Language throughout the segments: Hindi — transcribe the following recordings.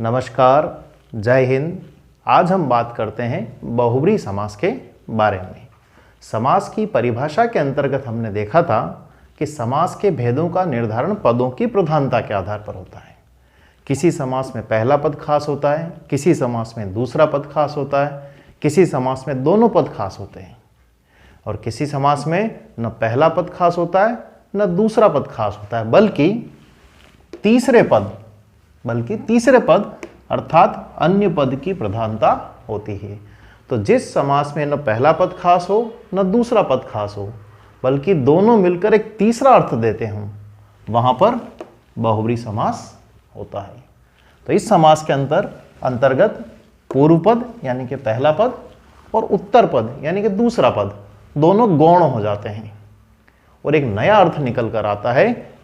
नमस्कार, जय हिंद। आज हम बात करते हैं बहुब्री समास के बारे में। समास की परिभाषा के अंतर्गत हमने देखा था कि समास के भेदों का निर्धारण पदों की प्रधानता के आधार पर होता है। किसी समास में पहला पद खास होता है, किसी समास में दूसरा पद खास होता है, किसी समास में दोनों पद खास होते हैं और किसी समास में न पहला पद खास होता है न दूसरा पद खास होता है, बल्कि तीसरे पद अर्थात अन्य पद की प्रधानता होती है। तो जिस समास में न पहला पद खास हो न दूसरा पद खास हो, बल्कि दोनों मिलकर एक तीसरा अर्थ देते हों, वहां पर बहुब्री समास होता है। तो इस समास के अंतर्गत पूर्व पद यानी कि पहला पद और उत्तर पद यानी कि दूसरा पद दोनों गौण हो जाते हैं और एक नया अर्थ निकल कर आता है।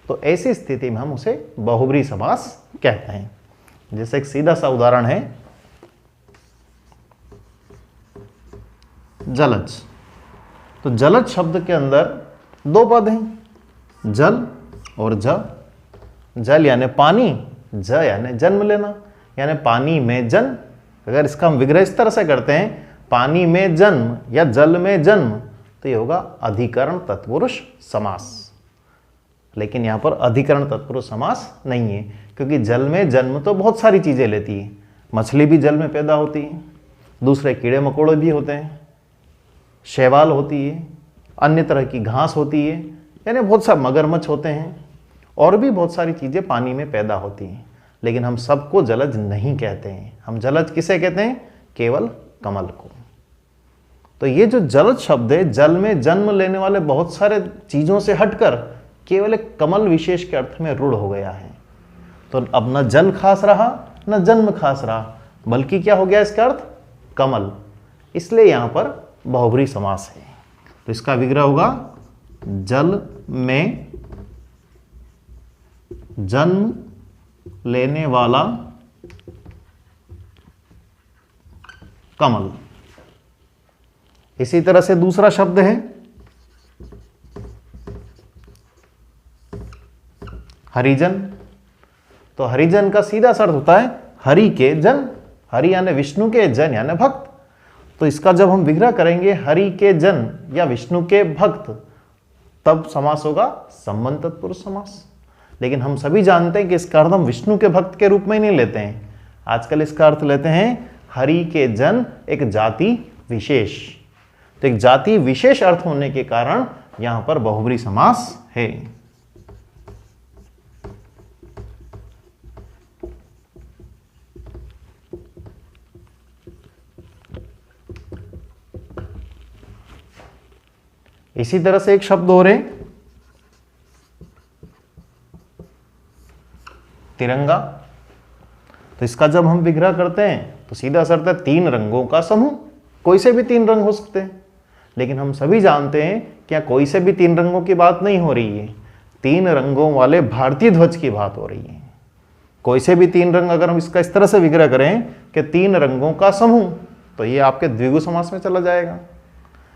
तो ऐसी स्थिति में हम उसे बहुब्री समास कहते हैं। जैसे एक सीधा सा उदाहरण है जलज। तो जलज शब्द के अंदर दो पद हैं, जल और ज। जल यानी पानी, ज यानी जन्म लेना, यानी पानी में जन्म। अगर इसका हम विग्रह इस तरह से करते हैं, पानी में जन्म या जल में जन्म, तो ये होगा अधिकरण तत्पुरुष समास। लेकिन यहाँ पर अधिकरण तत्पुरुष समास नहीं है, क्योंकि जल में जन्म तो बहुत सारी चीज़ें लेती है। मछली भी जल में पैदा होती है, दूसरे कीड़े मकोड़े भी होते हैं, शैवाल होती है, अन्य तरह की घास होती है, यानी बहुत सारे मगरमच्छ होते हैं और भी बहुत सारी चीज़ें पानी में पैदा होती हैं। लेकिन हम सबको जलज नहीं कहते हैं। हम जलज किसे कहते हैं? केवल कमल को। तो ये जो जलज शब्द है, जल में जन्म लेने वाले बहुत सारे चीज़ों से हटकर केवल एक कमल विशेष के अर्थ में रूढ़ हो गया है। तो अब न जल खास रहा न जन्म खास रहा, बल्कि क्या हो गया इसका अर्थ? कमल। इसलिए यहां पर बहुब्री समास है। तो इसका विग्रह होगा जल में जन्म लेने वाला कमल। इसी तरह से दूसरा शब्द है हरिजन। तो हरिजन का सीधा अर्थ होता है हरि के जन। हरि यानी विष्णु के, जन यानी भक्त। तो इसका जब हम विग्रह करेंगे हरि के जन या विष्णु के भक्त, तब समास होगा संबंध तत्पुरुष समास। लेकिन हम सभी जानते हैं कि इसका अर्थ हम विष्णु के भक्त के रूप में ही नहीं लेते हैं। आजकल इसका अर्थ लेते हैं हरि के जन, एक जाति विशेष। तो एक जाति विशेष अर्थ होने के कारण यहां पर बहुब्री समास है। इसी तरह से एक शब्द और है तिरंगा। तो इसका जब हम विग्रह करते हैं तो सीधा सा अर्थ है तीन रंगों का समूह। कोई से भी तीन रंग हो सकते हैं, लेकिन हम सभी जानते हैं क्या कोई से भी तीन रंगों की बात नहीं हो रही है। तीन रंगों वाले भारतीय ध्वज की बात हो रही है। कोई से भी तीन रंग अगर हम इसका इस तरह से विग्रह करें कि तीन रंगों का समूह, तो ये आपके द्विगु समास में चला जाएगा।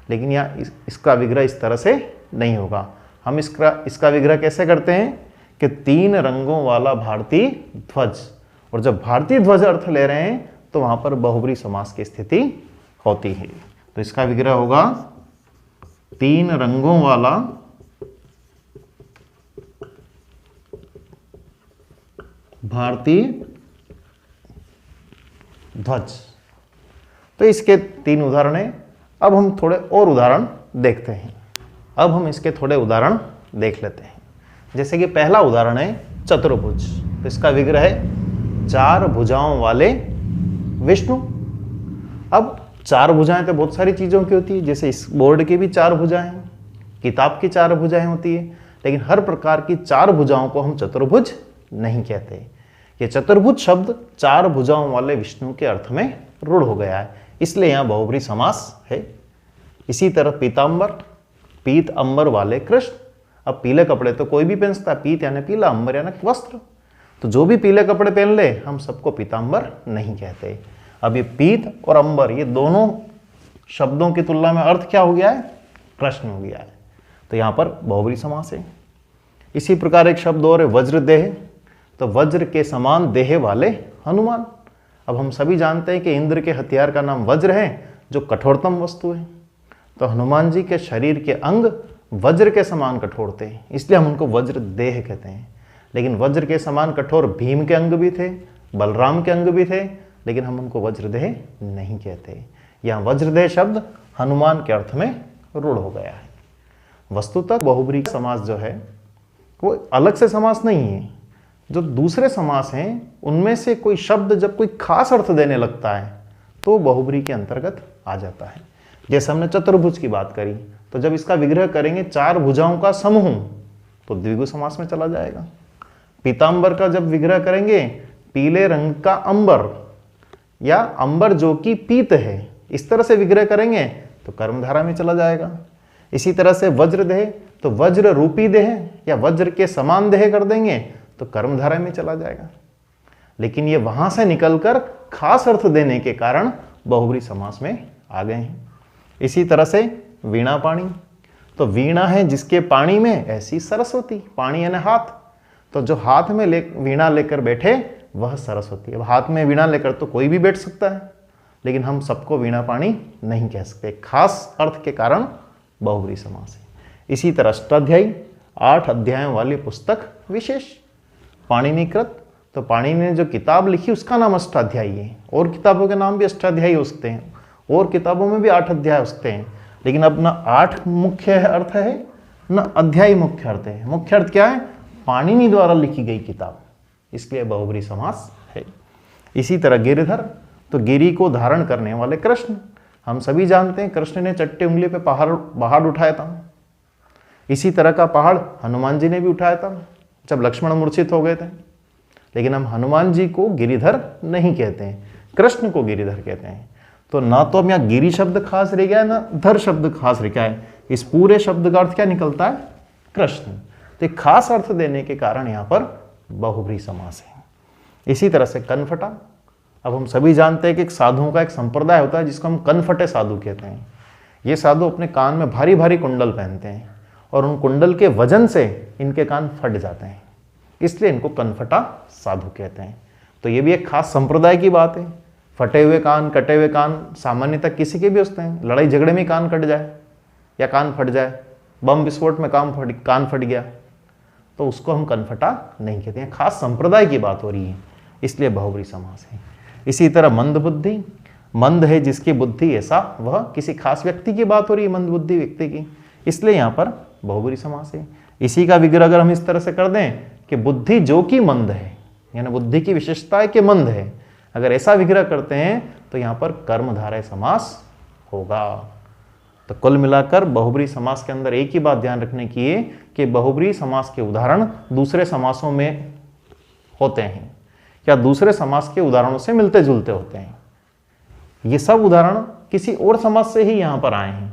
लेकिन यहाँ इसका विग्रह इस तरह से नहीं होगा। हम इसका विग्रह कैसे करते हैं कि तीन रंगों वाला भारतीय ध्वज। और जब भारतीय ध्वज अर्थ ले रहे हैं तो वहां पर बहुब्री समास की स्थिति होती है। तो इसका विग्रह होगा तीन रंगों वाला भारतीय ध्वज। तो इसके तीन उदाहरण हैं। अब हम थोड़े और उदाहरण देखते हैं। अब हम इसके थोड़े उदाहरण देख लेते हैं। जैसे कि पहला उदाहरण है चतुर्भुज। तो इसका विग्रह है चार भुजाओं वाले विष्णु। अब चार भुजाएं तो बहुत सारी चीजों की होती है, जैसे इस बोर्ड की भी चार भुजाएं, किताब की चार भुजाएं होती है। लेकिन हर प्रकार की चार भुजाओं को हम चतुर्भुज नहीं कहते। ये चतुर्भुज शब्द चार भुजाओं वाले विष्णु के अर्थ में रूढ़ हो गया है, इसलिए यहां बहुब्री समास है। इसी तरह पीतांबर, पीत अंबर वाले कृष्ण। अब पीले कपड़े तो कोई भी पहनता है, पीत यानी पीला, अंबर यानी वस्त्र। तो जो भी पीले कपड़े पहन ले, हम सबको पीतांबर नहीं कहते। अब ये पीत और अंबर, ये दोनों शब्दों की तुलना में अर्थ क्या हो गया है? कृष्ण हो गया है। तो यहां पर बहुब्री समास है। इसी प्रकार एक शब्द और है वज्रदेह। तो वज्र के समान देह वाले हनुमान। अब हम सभी जानते हैं कि इंद्र के हथियार का नाम वज्र है, जो कठोरतम वस्तु है। तो हनुमान जी के शरीर के अंग वज्र के समान कठोर थे, इसलिए हम उनको वज्र देह कहते हैं। लेकिन वज्र के समान कठोर भीम के अंग भी थे, बलराम के अंग भी थे, लेकिन हम उनको वज्रदेह नहीं कहते। यहाँ वज्रदेह शब्द हनुमान के अर्थ में रूढ़ हो गया है। वस्तुतः बहुब्री समास जो है वो अलग से समास नहीं है। जो दूसरे समास हैं उनमें से कोई शब्द जब कोई खास अर्थ देने लगता है तो बहुब्री के अंतर्गत आ जाता है। जैसे हमने चतुर्भुज की बात करी, तो जब इसका विग्रह करेंगे 4 भुजाओं का समूह तो द्विगु समास में चला जाएगा। पीतांबर का जब विग्रह करेंगे पीले रंग का अंबर या अंबर जो कि पीत है, इस तरह से विग्रह करेंगे तो कर्मधारा में चला जाएगा। इसी तरह से वज्रदेह, तो वज्र रूपी देह या वज्र के समान देह कर देंगे तो कर्मधारा में चला जाएगा। लेकिन ये वहां से निकलकर खास अर्थ देने के कारण बहुब्री समास में आ गए हैं। इसी तरह से वीणा पाणी, तो वीणा है जिसके पाणी में, ऐसी सरस्वती। पाणी यानी हाथ, तो जो हाथ में वीणा लेकर बैठे वह सरस्वती। अब हाथ में वीणा लेकर तो कोई भी बैठ सकता है, लेकिन हम सबको वीणा पाणी नहीं कह सकते, खास अर्थ के कारण बहुब्री समास है। इसी तरह अष्टाध्यायी, 8 अध्यायों वाली पुस्तक विशेष। पाणिनिकृत, तो पाणिनि ने जो किताब लिखी उसका नाम अष्टाध्यायी है। और किताबों के नाम भी अष्टाध्यायी हो सकते हैं, और किताबों में भी 8 अध्याय हो सकते हैं, लेकिन अब ना 8 मुख्य अर्थ है न अध्याय मुख्य अर्थ है। मुख्य अर्थ क्या है? पाणिनि द्वारा लिखी गई किताब, इसलिए बहुब्री समास है। इसी तरह गिरिधर, तो गिरी को धारण करने वाले कृष्ण। हम सभी जानते हैं कृष्ण ने चट्टे उंगली पे पहाड़ उठाया था। इसी तरह का पहाड़ हनुमान जी ने भी उठाया था जब लक्ष्मण मूर्छित हो गए थे। लेकिन हम हनुमान जी को गिरिधर नहीं कहते हैं, कृष्ण को गिरिधर कहते हैं। तो ना तो हम यहाँ गिरी शब्द खास रह गया है, ना धर शब्द खास रह गया है। इस पूरे शब्द का अर्थ क्या निकलता है? कृष्ण। तो खास अर्थ देने के कारण यहाँ पर बहुब्री समास है। इसी तरह से कनफटा, अब हम सभी जानते हैं कि एक साधुओं का एक संप्रदाय होता है जिसको हम कनफटे साधु कहते हैं। ये साधु अपने कान में भारी भारी कुंडल पहनते हैं और उन कुंडल के वजन से इनके कान फट जाते हैं, इसलिए इनको कनफटा साधु कहते हैं। तो ये भी एक खास संप्रदाय की बात है। फटे हुए कान, कटे हुए कान सामान्यतः किसी के भी होते हैं। लड़ाई झगड़े में कान कट जाए या कान फट जाए, बम विस्फोट में कान फट गया, तो उसको हम कनफटा नहीं कहते हैं। खास संप्रदाय की बात हो रही है, इसलिए बहुब्री समास है। इसी तरह मंद बुद्धि, मंद है जिसकी बुद्धि, ऐसा वह किसी खास व्यक्ति की बात हो रही है, मंद बुद्धि व्यक्ति की, इसलिए यहाँ पर बहुब्री समास है। इसी का विग्रह अगर हम इस तरह से कर दें कि बुद्धि जो कि मंद है, यानी बुद्धि की विशेषता है कि मंद है, अगर ऐसा विग्रह करते हैं तो यहाँ पर कर्मधारय समास होगा। तो कुल मिलाकर बहुब्री समास के अंदर एक ही बात ध्यान रखने की है कि बहुब्री समास के उदाहरण दूसरे समासों में होते हैं या दूसरे समास के उदाहरणों से मिलते जुलते होते हैं। ये सब उदाहरण किसी और समास से ही यहाँ पर आए हैं,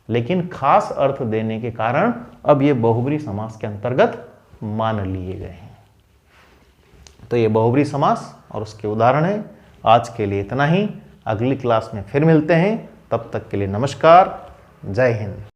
लेकिन खास अर्थ देने के कारण अब ये बहुब्री समास के अंतर्गत मान लिए गए हैं। तो ये बहुब्री समास और उसके उदाहरण है। आज के लिए इतना ही, अगली क्लास में फिर मिलते हैं। तब तक के लिए नमस्कार, जय हिंद।